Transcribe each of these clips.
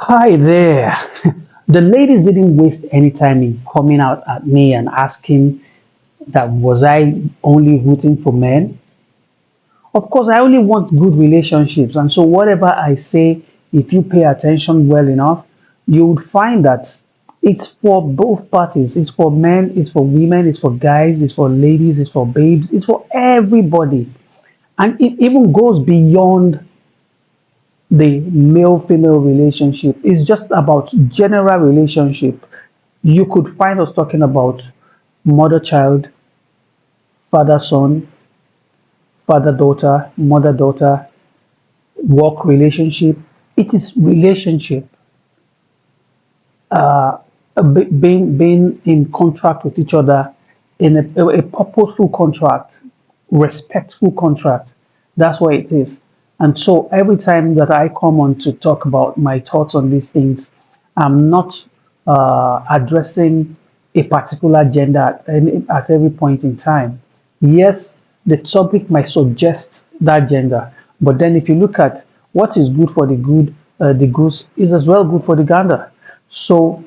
Hi there. The ladies didn't waste any time in coming out at me and asking that was I only rooting for men. Of course, I only want good relationships, and so whatever I say, if you pay attention well enough, you would find that it's for both parties. It's for men, it's for women, it's for guys, it's for ladies, it's for babes, it's for everybody. And it even goes beyond the male female relationship. It's just about general relationship. You could find us talking about mother child, father son, father daughter, mother daughter, work relationship. It is relationship, being in contract with each other, in a purposeful contract, respectful contract. That's what it is. And so every time that I come on to talk about my thoughts on these things, I'm not addressing a particular gender at every point in time. Yes, the topic might suggest that gender, but then if you look at what is good for the goose is as well good for the gander. So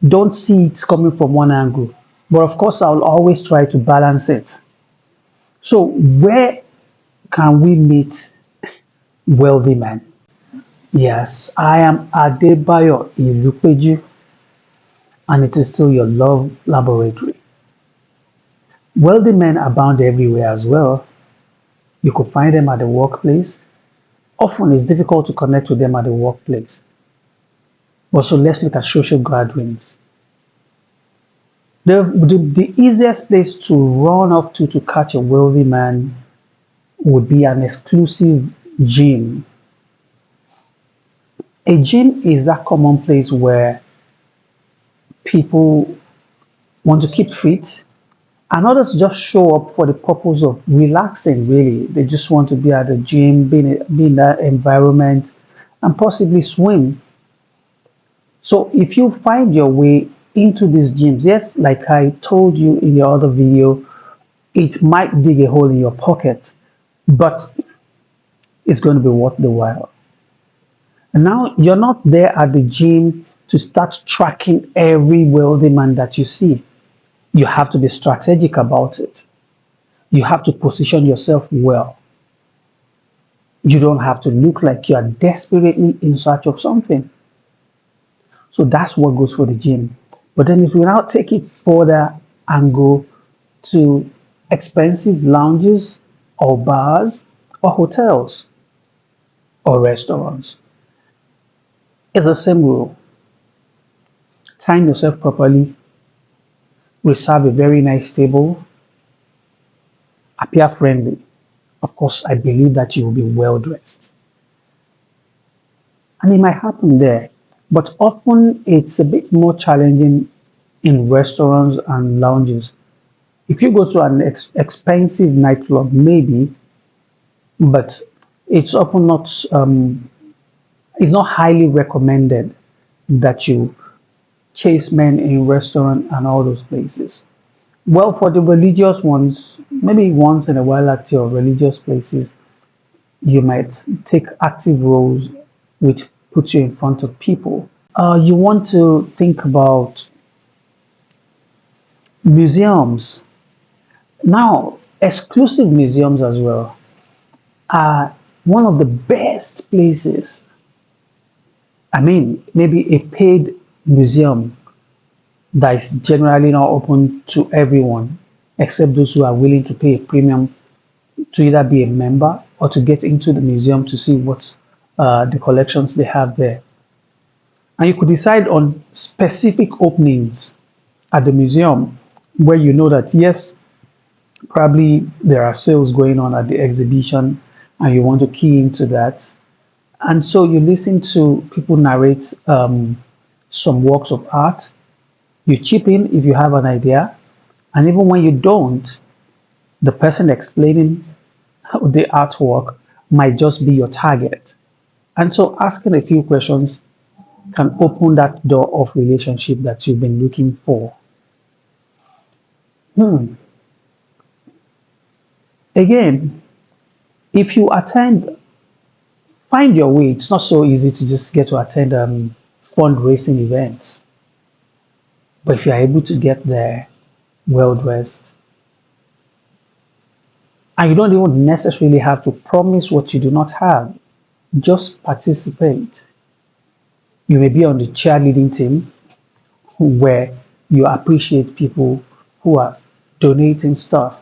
don't see it coming from one angle. But of course, I'll always try to balance it. So where can we meet wealthy men? Yes, I am Adebayo Ilupeju, and it is still your love laboratory. Wealthy men abound everywhere as well. You could find them at the workplace. Often it's difficult to connect with them at the workplace. But so let's look at social gatherings. The easiest place to run off to catch a wealthy man would be an exclusive gym. A gym is that common place where people want to keep fit and others just show up for the purpose of relaxing, really. They just want to be at the gym, be in that environment, and possibly swim. So if you find your way into these gyms, yes, like I told you in the other video, it might dig a hole in your pocket, but it's going to be worth the while. And now you're not there at the gym to start tracking every wealthy man that you see. You have to be strategic about it. You have to position yourself well. You don't have to look like you are desperately in search of something. So that's what goes for the gym. But then if we now take it further and go to expensive lounges or bars or hotels or restaurants, it's the same rule. Time yourself properly, reserve a very nice table, appear friendly. Of course, I believe that you will be well dressed. And it might happen there, but often it's a bit more challenging in restaurants and lounges. If you go to an expensive nightclub, maybe, but it's often not it's not highly recommended that you chase men in restaurant and all those places. Well, for the religious ones, maybe once in a while at your religious places, you might take active roles which put you in front of people. You want to think about museums. Now, exclusive museums as well are one of the best places. I mean, maybe a paid museum that is generally not open to everyone, except those who are willing to pay a premium to either be a member or to get into the museum to see what the collections they have there. And you could decide on specific openings at the museum where you know that, yes, probably there are sales going on at the exhibition and you want to key into that. And so you listen to people narrate some works of art. You chip in if you have an idea. And even when you don't, the person explaining the artwork might just be your target. And so asking a few questions can open that door of relationship that you've been looking for. Hmm. Again, if you attend, find your way. It's not so easy to just get to attend fundraising events. But if you're able to get there well dressed, and you don't even necessarily have to promise what you do not have, just participate. You may be on the cheerleading team where you appreciate people who are donating stuff.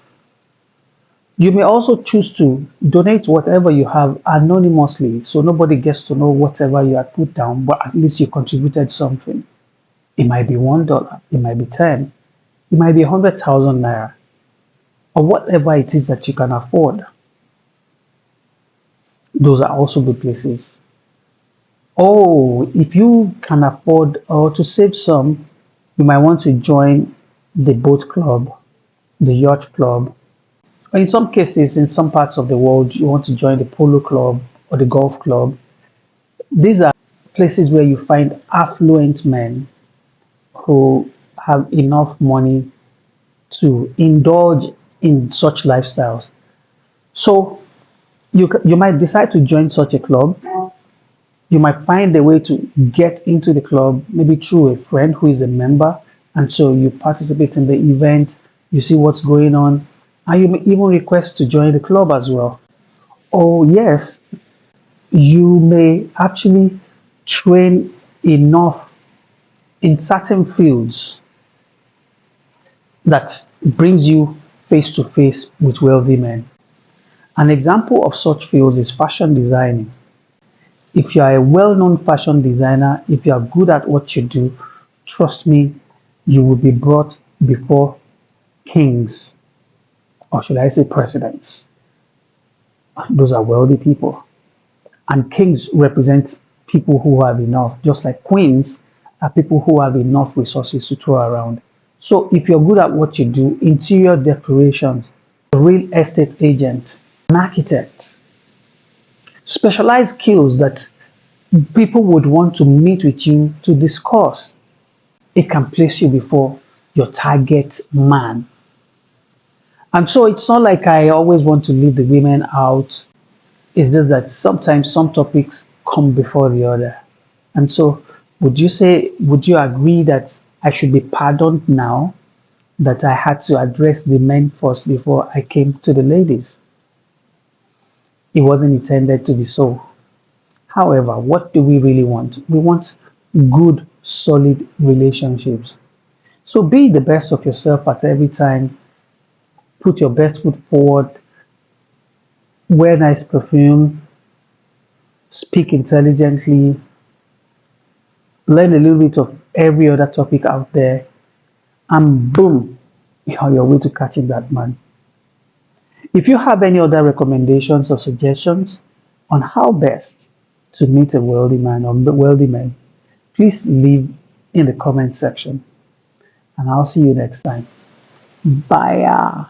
You may also choose to donate whatever you have anonymously so nobody gets to know whatever you have put down, but at least you contributed something. It might be $1, it might be 10, it might be 100,000 naira, or whatever it is that you can afford. Those are also good places. Oh, if you can afford or to save some, you might want to join the boat club, the yacht club, or in some cases, in some parts of the world, you want to join the polo club or the golf club. These are places where you find affluent men who have enough money to indulge in such lifestyles. So you might decide to join such a club. You might find a way to get into the club, maybe through a friend who is a member. And so you participate in the event, you see what's going on, and you may even request to join the club as well. Oh, yes, you may actually train enough in certain fields that brings you face to face with wealthy men. An example of such fields is fashion designing. If you are a well known fashion designer, if you are good at what you do, trust me, you will be brought before kings, or should I say presidents. Those are wealthy people. And kings represent people who have enough, just like queens are people who have enough resources to throw around. So if you're good at what you do, interior decorations, a real estate agent, an architect, specialized skills that people would want to meet with you to discuss. It can place you before your target man. And so it's not like I always want to leave the women out. It's just that sometimes some topics come before the other. And so would you agree that I should be pardoned now that I had to address the men first before I came to the ladies? It wasn't intended to be so. However, what do we really want? We want good, solid relationships. So be the best of yourself at every time. Put your best foot forward. Wear nice perfume. Speak intelligently. Learn a little bit of every other topic out there. And boom, you're on your way to catching that man. If you have any other recommendations or suggestions on how best to meet a wealthy man or wealthy man, please leave in the comment section. And I'll see you next time. Bye.